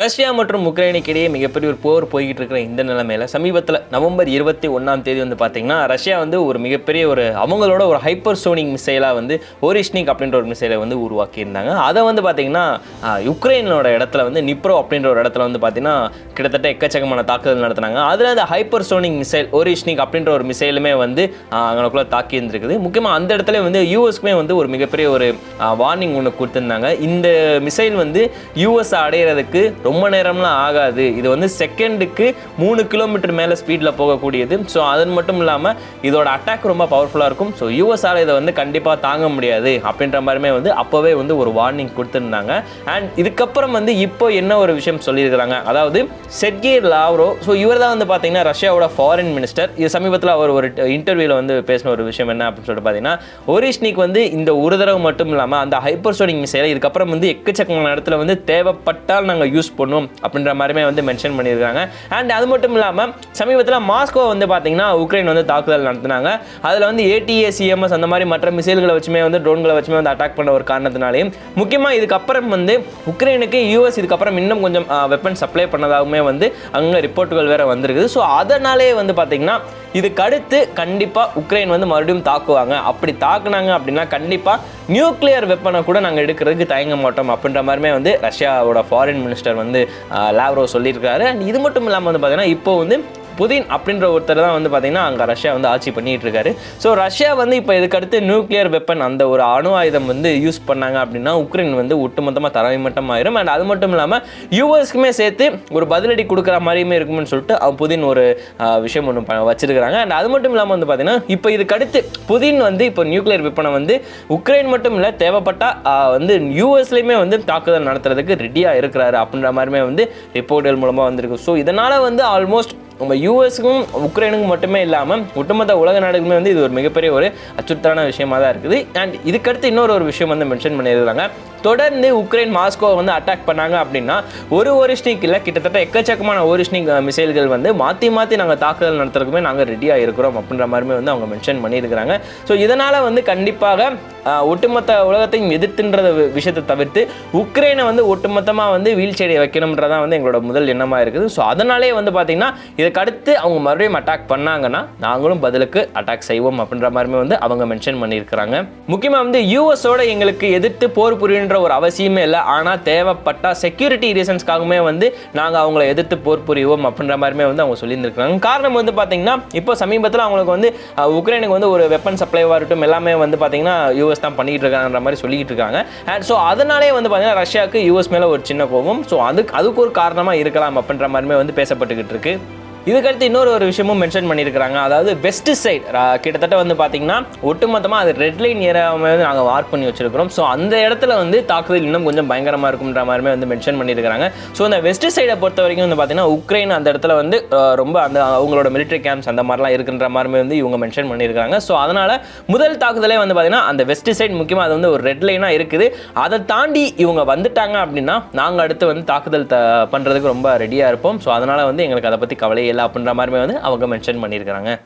Russia மற்றும் உக்ரைனுக்கு இடையே மிகப்பெரிய ஒரு போர் போய்கிட்டு இருக்கிற இந்த நிலைமையில சமீபத்தில் நவம்பர் 21 வந்து பார்த்தீங்கன்னா ரஷ்யா வந்து ஒரு மிகப்பெரிய ஒரு அவங்களோட ஒரு ஹைப்பர்சோனிக் மிசைலாக வந்து ஓரிஷ்னிக் அப்படின்ற ஒரு மிசைலை வந்து உருவாக்கியிருந்தாங்க. அதை வந்து பார்த்தீங்கன்னா யுக்ரைனோட இடத்துல வந்து நிப்ரோ அப்படின்ற ஒரு இடத்துல வந்து பார்த்தீங்கன்னா கிட்டத்தட்ட எக்கச்சக்கமான தாக்குதல் நடத்தினாங்க. அதில் அந்த ஹைப்பர்சோனிக் மிசைல் ஓரிஷ்னிக் அப்படின்ற ஒரு மிசைலுமே வந்து அவங்களுக்குள்ள தாக்கி இருந்திருக்குது. முக்கியமாக அந்த இடத்துல வந்து யூஎஸ்க்குமே வந்து ஒரு மிகப்பெரிய ஒரு வார்னிங் ஒன்று கொடுத்துருந்தாங்க. இந்த மிசைல் வந்து யூஎஸ் அடையிறதுக்கு ரொம்ப நேரம்லாம் ஆகாது, இது வந்து செகண்டுக்கு 3 கிலோமீட்டர் மேலே ஸ்பீடில் போகக்கூடியது. ஸோ அது மட்டும் இல்லாமல் இதோட அட்டாக் ரொம்ப பவர்ஃபுல்லாக இருக்கும். ஸோ யூஎஸ்ஆல் இதை வந்து கண்டிப்பாக தாங்க முடியாது அப்படின்ற மாதிரிமே வந்து அப்போவே வந்து ஒரு வார்னிங் கொடுத்துருந்தாங்க. அண்ட் இதுக்கப்புறம் வந்து இப்போ என்ன ஒரு விஷயம் சொல்லியிருக்கிறாங்க, அதாவது செர்கே லாவ்ரோவ், ஸோ இவர் தான் வந்து பார்த்தீங்கன்னா ரஷ்யாவோட ஃபாரின் மினிஸ்டர். இது சமீபத்தில் அவர் ஒரு இன்டர்வியூவில் வந்து பேசின ஒரு விஷயம் என்ன அப்படின்னு சொல்லிட்டு பார்த்தீங்கன்னா, ஓரிஷ்னிக் வந்து இந்த ஒரு தடவை மட்டும் இல்லாமல் அந்த ஹைப்பர்சோனிக் மிசைலை இதுக்கப்புறம் வந்து எக்கச்சக்கமான இடத்துல வந்து தேவைப்பட்டால் நாங்கள் யூஸ் பண்ணும் அப்படின்ற மாதிரிமே வந்து மென்ஷன் பண்ணியிருக்காங்க. அண்ட் அது மட்டும் இல்லாமல் சமீபத்தில் மாஸ்கோ வந்து பார்த்தீங்கன்னா உக்ரைன் வந்து தாக்குதல் நடத்தினாங்க. அதில் வந்து ஏடிஏசிஎம்எஸ் அந்த மாதிரி மற்ற மிசைல்களை வச்சுமே வந்து ட்ரோன்களை வச்சுமே வந்து அட்டாக் பண்ண ஒரு காரணத்தினாலேயும் முக்கியமாக இதுக்கப்புறம் வந்து உக்ரைனுக்கு யூஎஸ் இதுக்கப்புறம் இன்னும் கொஞ்சம் வெப்பன் சப்ளை பண்ணதாகவுமே வந்து அங்கே ரிப்போர்ட்டுகள் வேறு வந்திருக்குது. ஸோ அதனாலே வந்து பார்த்தீங்கன்னா இதுக்கு அடுத்து கண்டிப்பாக உக்ரைன் வந்து மறுபடியும் தாக்குவாங்க. அப்படி தாக்குனாங்க அப்படின்னா கண்டிப்பாக நியூக்ளியர் வெப்பனை கூட நாங்கள் எடுக்கிறதுக்கு தயங்க மாட்டோம் அப்படின்ற மாதிரிமே வந்து ரஷ்யாவோட ஃபாரின் மினிஸ்டர் வந்து லாவ்ரோவ் சொல்லியிருக்காரு. அண்ட் இது மட்டும் இல்லாமல் வந்து பார்த்தீங்கன்னா இப்போ வந்து புதின் அப்படின்ற ஒருத்தர் தான் வந்து பார்த்தீங்கன்னா அங்கே ரஷ்யா வந்து ஆட்சி பண்ணிட்டு இருக்காரு. ஸோ ரஷ்யா வந்து இப்போ இதுக்கடுத்து நியூக்ளியர் வெப்பன் அந்த ஒரு அணு ஆயுதம் வந்து யூஸ் பண்ணாங்க அப்படின்னா உக்ரைன் வந்து ஒட்டுமொத்தமாக தரைமட்டம் ஆயிரும். அண்ட் அது மட்டும் இல்லாமல் யூஎஸ்க்குமே சேர்த்து ஒரு பதிலடி கொடுக்குற மாதிரியுமே இருக்கும்னு சொல்லிட்டு புதின் ஒரு விஷயம் ஒன்று வச்சிருக்கிறாங்க. அண்ட் அது மட்டும் இல்லாமல் வந்து பார்த்தீங்கன்னா இப்போ இதுக்கடுத்து புதின் வந்து இப்போ நியூக்ளியர் வெப்பனை வந்து உக்ரைன் மட்டும் இல்லை தேவைப்பட்டால் வந்து யூஎஸ்லேயுமே வந்து தாக்குதல் நடத்துறதுக்கு ரெடியாக இருக்கிறாரு அப்படின்ற மாதிரிமே வந்து ரிப்போர்ட்டுகள் மூலமாக வந்திருக்கு. ஸோ இதனால் வந்து ஆல்மோஸ்ட் நம்ம யூஎஸ்க்கும் உக்ரைனுக்கும் மட்டுமே இல்லாமல் ஒட்டுமொத்த உலக நாடுகளுமே வந்து இது ஒரு மிகப்பெரிய ஒரு அச்சுறுத்தலான விஷயமாக தான் இருக்குது. அண்ட் இதுக்கடுத்து இன்னொரு விஷயம் வந்து மென்ஷன் பண்ணியிருக்காங்க, தொடர்ந்து உக்ரைன் மாஸ்கோவை வந்து அட்டாக் பண்ணாங்க அப்படின்னா ஒரு ஓரிஷ்னிக் இல்லை கிட்டத்தட்ட எக்கச்சக்கமான ஓரிஷ்னிக் மிசைல்கள் வந்து மாற்றி நாங்கள் தாக்குதல் நடத்துறதுக்குமே நாங்கள் ரெடியாக இருக்கிறோம் அப்படின்ற மாதிரிமே வந்து அவங்க மென்ஷன் பண்ணியிருக்கிறாங்க. ஸோ இதனால் வந்து கண்டிப்பாக ஒட்டுமொத்த உலகத்தையும் எதிர்த்துன்ற விஷயத்தை தவிர்த்து உக்ரைனை வந்து ஒட்டுமொத்தமாக வந்து வீழ்ச்சியடைய வைக்கணும்ன்றதான் வந்து எங்களோட முதல் எண்ணமாக இருக்குது. ஸோ அதனாலே வந்து பார்த்தீங்கன்னா இதுக்கு அடுத்து அவங்க மறுபடியும் அட்டாக் பண்ணாங்கன்னா நாங்களும் பதிலுக்கு அட்டாக் செய்வோம் அப்படின்ற மாதிரிமே வந்து அவங்க மென்ஷன் பண்ணியிருக்கிறாங்க. முக்கியமாக வந்து யூஎஸோட எங்களுக்கு எதிர்த்து போர் புரியுன்ற ஒரு அவசியமே இல்லை, ஆனால் தேவைப்பட்ட செக்யூரிட்டி ரீசன்ஸ்க்காகவே வந்து நாங்கள் அவங்கள எதிர்த்து போர் புரிவோம் அப்படின்ற மாதிரிமே வந்து அவங்க சொல்லியிருந்திருக்காங்க. காரணம் வந்து பார்த்தீங்கன்னா இப்போ சமீபத்தில் அவங்களுக்கு வந்து உக்ரைனுக்கு வந்து ஒரு வெப்பன் சப்ளைவாக இருக்கட்டும் எல்லாமே வந்து பார்த்தீங்கன்னா யூஎஸ் தான் பண்ணிட்டு இருக்காங்கன்ற மாதிரி சொல்லிட்டு இருக்காங்க. அண்ட் ஸோ அதனாலே வந்து பார்த்தீங்கன்னா ரஷ்யாவுக்கு யூஎஸ் மேலே ஒரு சின்ன கோபம், ஸோ அதுக்கு ஒரு காரணமாக இருக்கலாம் அப்படின்ற மாதிரிமே வந்து பேசப்பட்டுக்கிட்டு இருக்கு. இதுக்கடுத்து இன்னொரு விஷயமும் மென்ஷன் பண்ணியிருக்கிறாங்க, அதாவது வெஸ்ட் சைட் கிட்டத்தட்ட வந்து பார்த்தீங்கன்னா ஒட்டுமொத்தமாக அது ரெட் லைன் ஏரியாவை வந்து நாங்கள் வார்க் பண்ணி வச்சிருக்கிறோம். ஸோ அந்த இடத்துல வந்து தாக்குதல் இன்னும் கொஞ்சம் பயங்கரமாக இருக்கும்ன்ற மாதிரிமே வந்து மென்ஷன் பண்ணியிருக்கிறாங்க. ஸோ அந்த வெஸ்ட் சைடை பொறுத்த வரைக்கும் வந்து பார்த்தீங்கன்னா உக்ரைன் அந்த இடத்துல வந்து ரொம்ப அந்த அவங்களோட மிலிட்டரி கேம்ப்ஸ் அந்த மாதிரிலாம் இருக்குன்ற மாதிரி வந்து இவங்க மென்ஷன் பண்ணியிருக்காங்க. ஸோ அதனால் முதல் தாக்குதலே வந்து பார்த்தீங்கன்னா அந்த வெஸ்ட் சைட் முக்கியமாக அது வந்து ஒரு ரெட் லைனாக இருக்குது. அதை தாண்டி இவங்க வந்துட்டாங்க அப்படின்னா நாங்கள் அடுத்து வந்து தாக்குதல் பண்ணுறதுக்கு ரொம்ப ரெடியாக இருப்போம். ஸோ அதனால் வந்து எங்களுக்கு அதை பற்றி கவலையே இல்லை அப்படின்ற மாதிரி வந்து அவங்க மென்ஷன் பண்ணியிருக்காங்க.